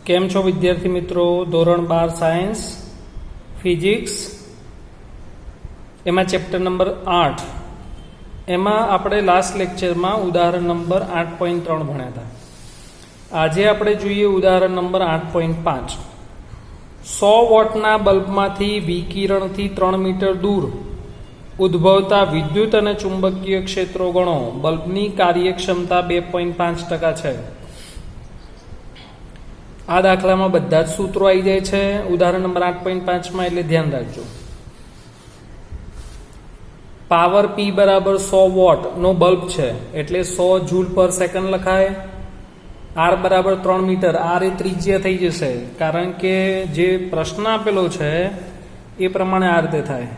કેમ છો વિદ્યાર્થી મિત્રો? ધોરણ 12 સાયન્સ ફિઝિક્સ એમાં ચેપ્ટર નંબર 8 એમાં આપણે લાસ્ટ લેક્ચરમાં ઉદાહરણ નંબર 8.3 ભણ્યા હતા. આજે આપણે જોઈએ ઉદાહરણ નંબર 8.5. 100 વોટના બલ્બમાંથી વિકિરણથી 3 મીટર દૂર ઉદ્ભવતા વિદ્યુત અને ચુંબકીય ક્ષેત્રો ગણો. બલ્બની કાર્યક્ષમતા 2.5% છે. આ દાખલામાં બધા જ સૂત્રો આવી જાય છે ઉદાહરણ નંબર 8.5માં, એટલે ધ્યાન રાખજો. પાવર P બરાબર 100 વોટ નો બલ્બ છે એટલે 100 જૂલ પર સેકન્ડ લખાય. R બરાબર 3 મીટર, R એ ત્રિજ્યા થઈ જશે કારણ કે જે પ્રશ્ન આપેલો છે એ પ્રમાણે આ રીતે થાય.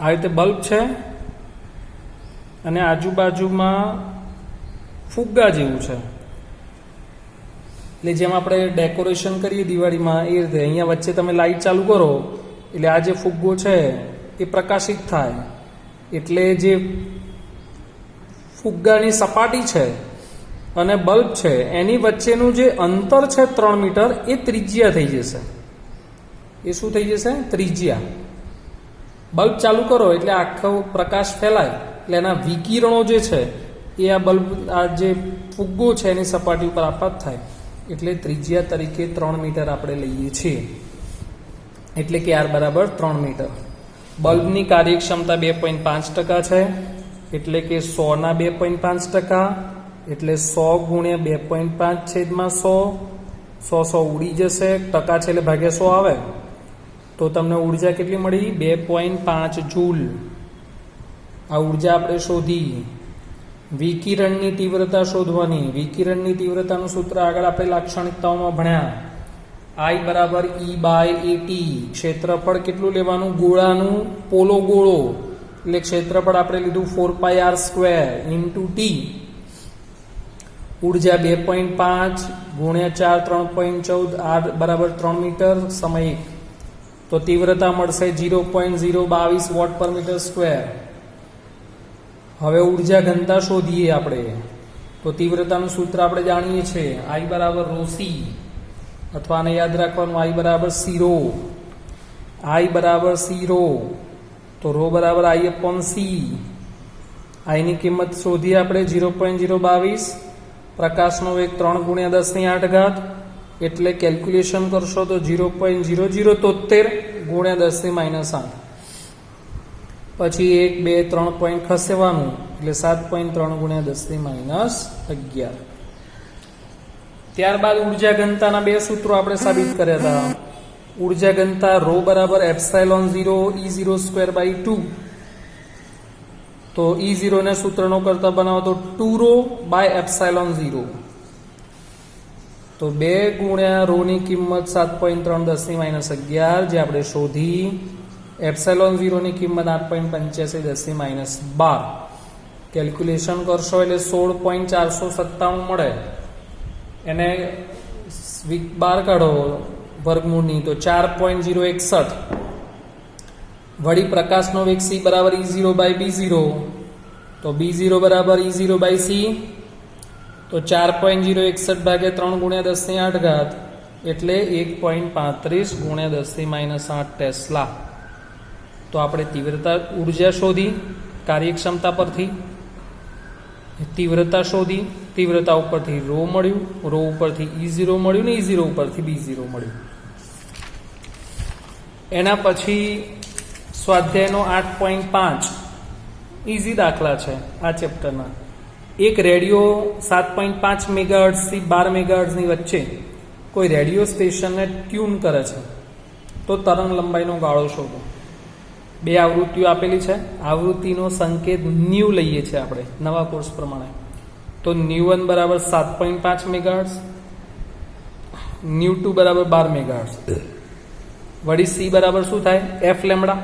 આ રીતે બલ્બ છે અને આજુબાજુમાં ફુગ્ગા જેવું છે, એટલે જેમ આપણે ડેકોરેશન કરીએ દિવાળીમાં એ રીતે અહીંયા વચ્ચે તમે લાઇટ ચાલુ કરો એટલે આ જે ફુગ્ગો છે એ પ્રકાશિત થાય, એટલે જે ફુગ્ગાની સપાટી છે અને બલ્બ છે એની વચ્ચેનું જે અંતર છે 3 મીટર એ ત્રિજ્યા થઈ જશે. એ શું થઈ જશે? ત્રિજ્યા. બલ્બ ચાલુ કરો એટલે આખો પ્રકાશ ફેલાય એટલે એના વિકિરણો જે છે એ આ બલ્બ, આ જે ફુગ્ગો છે એની સપાટી ઉપર આપાત થાય, એટલે ત્રિજ્યા તરીકે 3 મીટર આપણે લઈએ છીએ, એટલે કે R બરાબર 3 મીટર. બલ્બની કાર્યક્ષમતા 2.5% છે, એટલે કે 100 ના 2.5%, એટલે 100 ગુણ્યા 2.5 છેદમાં 100 ઉડી જશે, ટકા છે એટલે ભાગ્યા 100 આવે તો તમને ઉર્જા કેટલી મળી? 2.5 જૂલ. આ ઉર્જા આપણે શોધી. વિકિરણની તીવ્રતા શોધવાની. વિકિરણની તીવ્રતાનું સૂત્ર આગળ આપણે લાક્ષણિકતાઓમાં ભણ્યા. I બરાબર E/AT. ક્ષેત્રફળ કેટલું લેવાનું? ગોળાનું પોલો ગોળો, એટલે ક્ષેત્રફળ આપણે લીધું 4πr² × T. ઉર્જા 2.5 ગુણ્યા 4 3.14, R બરાબર 3 મીટર. સમય તો તીવ્રતા મળશે 0.022 વોટ પર મીટર સ્ક્વેર. હવે ઉર્જા ઘનતા શોધીએ આપણે. તો તીવ્રતાનું સૂત્ર આપણે જાણીએ છીએ, I બરાબર ρC, અથવા આને યાદ રાખવાનું I બરાબર C ρ. I બરાબર C ρ, તો ρ બરાબર I/C. I ની કિંમત શોધીએ આપણે 0.022. પ્રકાશનો વેગ 3 ગુણ્યા 10⁸, એટલે કેલ્ક્યુલેશન કરશો તો 0.0073 ગુણ્યા 10⁻8. પછી 1 2 3 પોઈન્ટ ખસેવાનું એટલે 7.3 ગુણ્યા 10⁻11. ત્યારબાદ ઉર્જા ઘનતાના બે સૂત્રો આપણે સાબિત કર્યા હતા. ઉર્જા ઘનતા ρ બરાબર ε0 E0²/2. તો E0 ને સૂત્રનો કરતા બનાવો તો 2ρ/ε0. તો 2 ગુણ્યા ρ ની કિંમત 7.3 10⁻11 જે આપણે શોધી. ε0 ની કિંમત 8.85 10⁻12. કેલ્ક્યુલેશન કરશો એટલે 16.497 મળે. એને બાર કાઢો વર્ગમૂળની તો 4.061. વળી પ્રકાશનો વેગ C બરાબર E0/B0, તો B0 બરાબર E0/C, તો 4.061 ભાગ્યા 3 ગુણ્યા 10⁸, એટલે 1.35 ગુણ્યા 10⁻8 ટેસ્લા. તો આપણે તીવ્રતા ઉર્જા શોધી કાર્યક્ષમતા પરથી, તીવ્રતા શોધી, તીવ્રતા ઉપરથી ρ મળ્યું, ρ ઉપરથી E0 મળ્યું ને E0 ઉપરથી B0 મળ્યું. એના પછી સ્વાધ્યાયનો 8.5 ઇઝી દાખલા છે આ ચેપ્ટરના. એક રેડિયો 7.5 મેગાહર્ટ્ઝથી 12 મેગાહર્ટ્ઝની વચ્ચે કોઈ રેડિયો સ્ટેશનને ટ્યુન કરે છે, તો તરંગ લંબાઈનો ગાળો શોધો. બે આવૃત્તિઓ આપેલી છે. આવૃત્તિનો સંકેત ન્યૂ લઈએ છીએ આપણે નવા કોર્સ પ્રમાણે. તો ન્યૂ1 બરાબર 7.5 મેગાહર્ટ્ઝ, ન્યૂ2 બરાબર 12 મેગાહર્ટ્ઝ. વળી C બરાબર શું થાય? F lambda.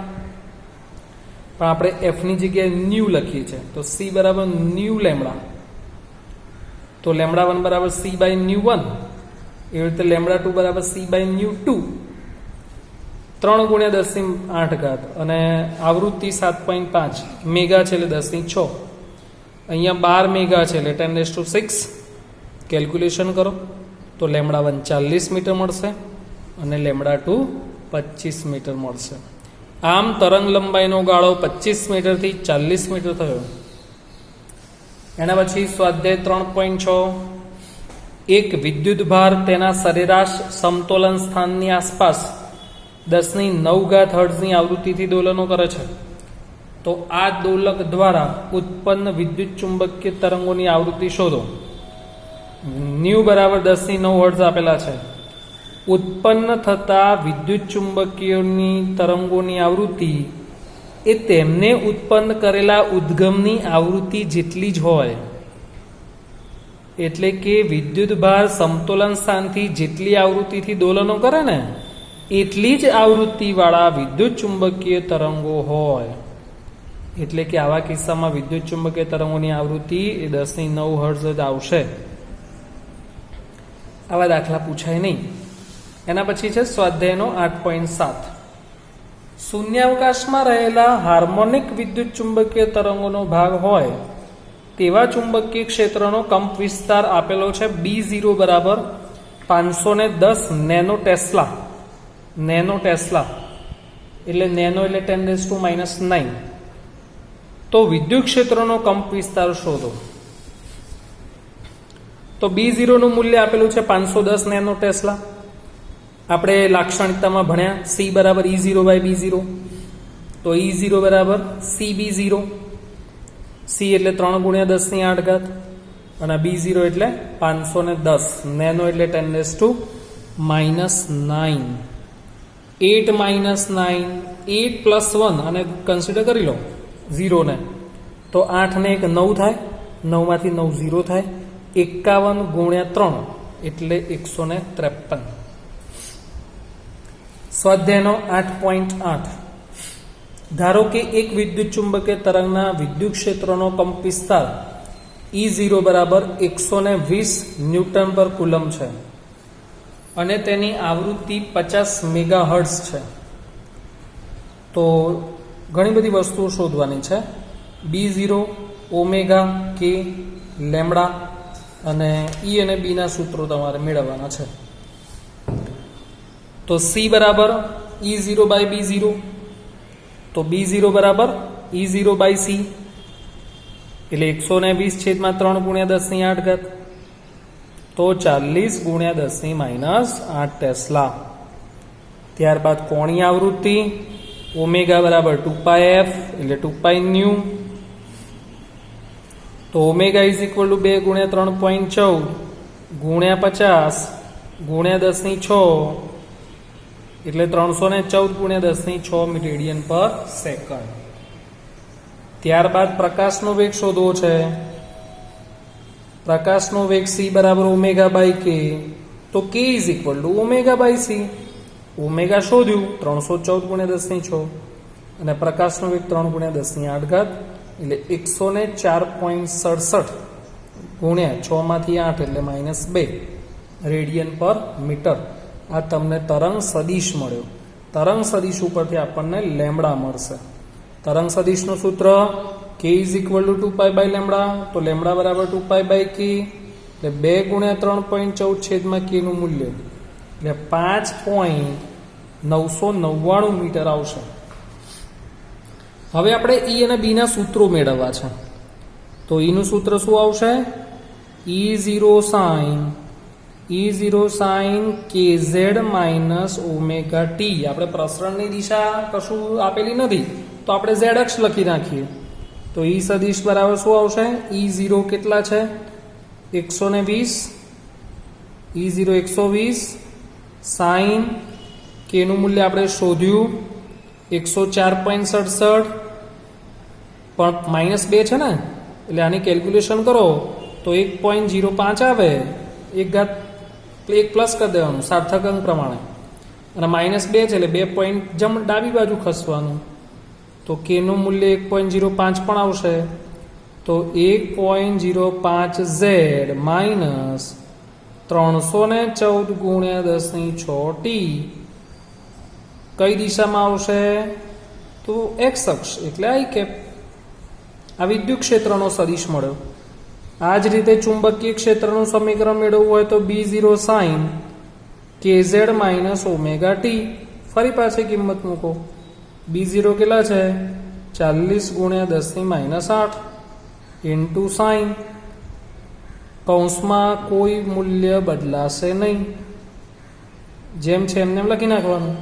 પણ આપણે F ની જગ્યાએ ન્યૂ લખીએ છીએ, તો C બરાબર ન્યૂ લેમ્ડા. તો λ1 બરાબર C/ન્યૂ1, એવી રીતે λ2 બરાબર C/ન્યૂ2. 3 ગુણ્યા 10⁸, અને આવૃત્તિ 7.5 મેગા છે એટલે 10⁶. અહીંયા 12 મેગા છે એટલે 10⁻6. કેલ્ક્યુલેશન કરો તો લેમડા 1 40 મીટર મળશે અને લેમડા 2 25 મીટર મળશે. આમ તરંગ લંબાઈનો ગાળો 25 મીટરથી 40 મીટર થયો. એના પછી સ્વાધ્યાય 3.6 એક વિદ્યુત ભાર તેના સરેરાશ સમતોલન સ્થાનની આસપાસ 10⁹ હર્ટ્ઝની આવૃત્તિથી દોલનો કરે છે. તો આ દોલક દ્વારા ઉત્પન્ન વિદ્યુત ચુંબકીય તરંગોની આવૃત્તિ શોધો. ન્યુ બરાબર 10⁹ હર્ટ્ઝ આપેલા છે. ઉત્પન્ન થતા વિદ્યુત ચુંબકીયની તરંગોની આવૃત્તિ એ તેમને ઉત્પન્ન કરેલા ઉદ્ગમની આવૃત્તિ જેટલી જ હોય. એટલે કે વિદ્યુત ભાર સમતોલન સ્થાનથી જેટલી આવૃત્તિથી દોલનો કરે ને એટલી જ આવૃત્તિવાળા વિદ્યુત ચુંબકીય તરંગો હોય. એટલે કે આવા કિસ્સામાં વિદ્યુત ચુંબકીય તરંગોની આવૃત્તિ એ 10⁹ હર્ટ્ઝ જ આવશે. આવા દાખલા પૂછાય નહીં. એના પછી છે સ્વાધ્યાયનો 8.7 શૂન્યાવકાશમાં રહેલા હાર્મોનિક વિદ્યુત ચુંબકીય તરંગોનો ભાગ હોય તેવા ચુંબકીય ક્ષેત્રનો કંપ વિસ્તાર આપેલો છે. B0 બરાબર 510 નેનો ટેસ્લા. નેનો ટેસ્લા એટલે નેનો એટલે 10⁻⁹. તો વિદ્યુત ક્ષેત્રનો કંપ વિસ્તાર શોધો. તો B0 નું મૂલ્ય આપેલું છે 510 નેનો ટેસ્લા. આપણે લાક્ષણિકતામાં ભણ્યા C બરાબર E0/B0. તો E0 બરાબર CB0. C એટલે 3 × 10⁸ અને B0 એટલે 510 નેનો એટલે 10⁻⁹. 8 -9 8 + 1 અને કન્સિડર કરી લો 0 ને તો 8 ને 1 9 થાય. 9 માંથી 9 0 થાય. 51 × 3 એટલે 153. સ્વાધ્યાયનો 8.8 ધારો કે એક વિદ્યુત ચુંબકીય તરંગના વિદ્યુત ક્ષેત્રનો કંપ વિસ્તાર E0 બરાબર 120 ન્યૂટન પર કુલમ છે અને તેની આવૃત્તિ 50 મેગાહર્ટ્ઝ છે. તો ઘણી બધી વસ્તુઓ શોધવાની છે. B0 ઓમેગા કે લેમડા અને E અને B ના સૂત્રો તમારે મેળવવાના છે. તો C બરાબર E0/B0. તો B0 બરાબર E0/C એટલે 120/3 × 10⁸. તો 40 × 10⁻⁸ ટેસ્લા. ત્યારબાદ કોણીય આવૃત્તિ ઓમેગા બરાબર 2πf એટલે 2π ન્યુ. તો ઓમેગા ઇઝ ઇક્વલ ટુ 2 × 3.14 × 50 × 10⁶ એટલે 314 × 10⁶ રેડિયન પર સેકન્ડ. ત્યારબાદ પ્રકાશનો વેગ શોધવો છે. પ્રકાશનો વેગ C બરાબર ω/k. તો k is equal to ω/c. Omega શોધ્યું 314 × 10⁶ અને પ્રકાશનો વેગ 3 × 10⁸ એટલે 104.67 × 6 માંથી 8 એટલે -2 રેડિયન પર મીટર. આ તમને તરંગ સદિશ મળ્યો. તરંગ સદિશ ઉપરથી આપણને લેમડા મળશે. તરંગ સદિશનું સૂત્ર k ઇઝ ઇક્વલ ટુ 2π/λ. તો લેમડા બરાબર 2π/k એટલે 2 × 3.14 k નું મૂલ્ય એટલે 5.999 મીટર આવશે. હવે આપણે E અને B ના સૂત્રો મેળવવા છે. તો E નું સૂત્ર શું આવશે? E0 sin kz - ωt. આપણે પ્રસરણની દિશા કશું આપેલી નથી તો આપણે z અક્ષ લખી નાખીએ. તો E સદિશ બરાબર શું આવશે? E0 કેટલા છે? 120. E0 120 sin k નું મૂલ્ય આપણે શોધ્યું 104.67 પણ -2 છે ને એટલે આની કેલ્ક્યુલેશન કરો તો 1.05 આવે. 1 પ્લસ કરી દેવાનું સાર્થક અંક પ્રમાણે અને -2 છે એટલે 2 પોઈન્ટ ડાબી બાજુ ખસવાનું. તો k નું મૂલ્ય 1.05 પણ આવશે. તો 1.05z માઇનસ 314 × 10⁶t કઈ દિશામાં આવશે? તો x અક્ષ એટલે i કેપ. આ વિદ્યુત ક્ષેત્રનો સદિશ મળ્યો. આ જ રીતે ચુંબકીય ક્ષેત્રનું સમીકરણ મેળવવું હોય તો B0 sin kz minus omega T. ફરી પાછી કિંમત મૂકો. B0 કેટલા છે? 40 ગુણ્યા 10⁻8 ઇન્ટુ સાઇન. કૌંસમાં કોઈ મૂલ્ય બદલાશે નહીં, જેમ છે એમને લખી નાખવાનું.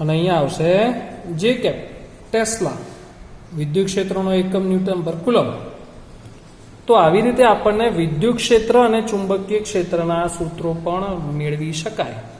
અને અહીંયા આવશે જે કેપ ટેસ્લા, વિદ્યુત ક્ષેત્રનો એકમ ન્યૂટન પર કુલમ. તો આવી રીતે આપણને વિદ્યુત ક્ષેત્ર અને ચુંબકીય ક્ષેત્રના સૂત્રો પણ મેળવી શકાય.